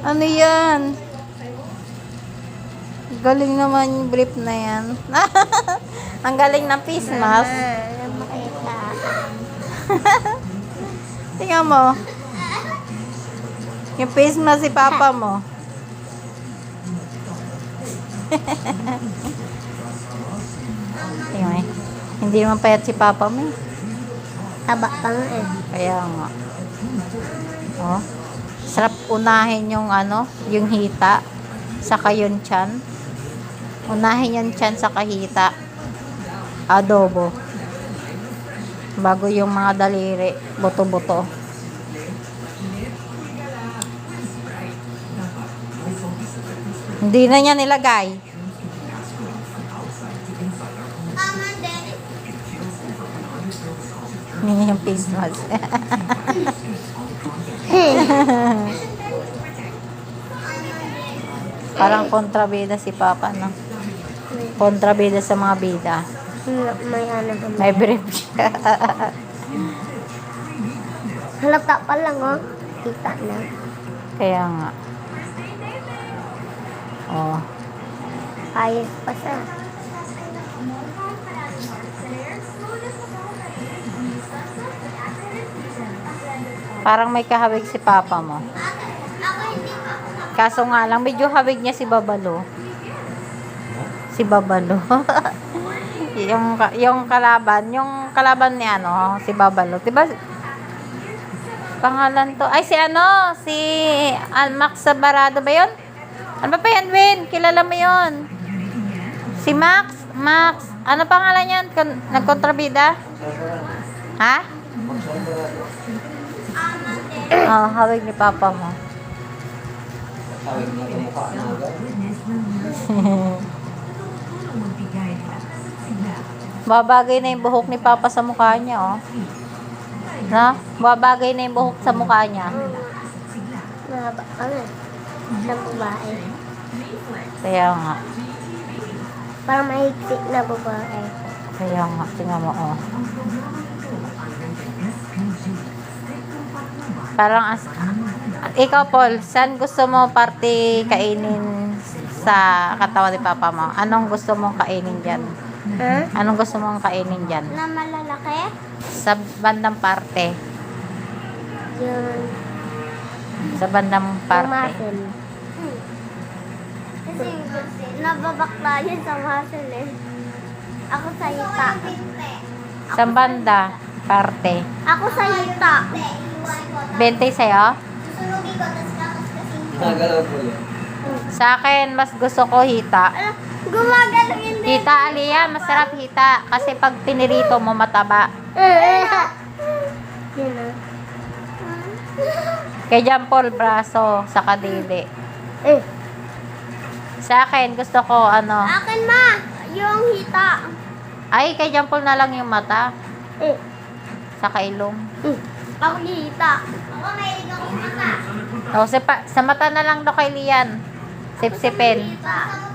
Ano yan? Galing naman yung brief na yan. Ang galing ng face mask. Tingnan mo. Yung face mask si papa mo. Tingnan mo eh. Hindi naman payat si papa mo eh. Taba pa nga eh. Kaya nga. Oh. Sarap unahin yung ano, yung hita. Saka yung tiyan. Unahin yung tiyan sa kahita. Adobo. Bago yung mga daliri. Buto-buto. Hindi na niya nilagay. Hindi yung face mask. Parang kontrabida si Papa, no? Kontrabida sa mga bida. May ano ba? May brief siya. Halata pa lang oh. Kita na. Kaya nga. Oh. Ayos pa siya. Parang may kahawig si Papa mo. Kaso nga lang, medyo hawig niya si Babalo. Si Babalo. yung kalaban ni ano, si Babalo. Diba? Pangalan to. Ay, si ano? Si Max Sabarado ba yun? Ano ba yan, Win? Kilala mo yun? Si Max? Max. Ano pangalan yan? Nagkontrabida? Ha? Oh, hawig ni Papa mo. Babagay na yung buhok ni Papa sa mukha niya, oh. Na? Babagay na yung buhok sa mukha niya. Mahaba pa nga. Sa babae. Kaya nga. Parang mahigpit na babae. Kaya nga. Tingnan mo, oh. Parang ikaw, Paul, saan gusto mo party kainin sa katawan ni Papa mo? Anong gusto mong kainin dyan? Ha? Anong gusto mong kainin dyan? Na malalaki? Sa bandang parte. Yun. Sa bandang parte. Muscle. Kasi nababakla yun sa muscle eh. Ako sa hita. Sa banda parte. Ako sa hita. 20 sa'yo? Nagalaw po yun. Sa akin, mas gusto ko hita. Gumagalaw yun din. Hita, Aliyah. Masarap hita. Kasi pag pinirito mo, mataba. Yun ah. Kay John Paul, braso sa kadili. Eh. Sa akin, gusto ko, ano, Akin ma. Yung hita. ay, kay John Paul na lang yung mata. Eh. Sa ilong. Ako hita. Ako mahilig ako hita. O, sa mata na lang daw kay Lian. Sip-sipin. Hita.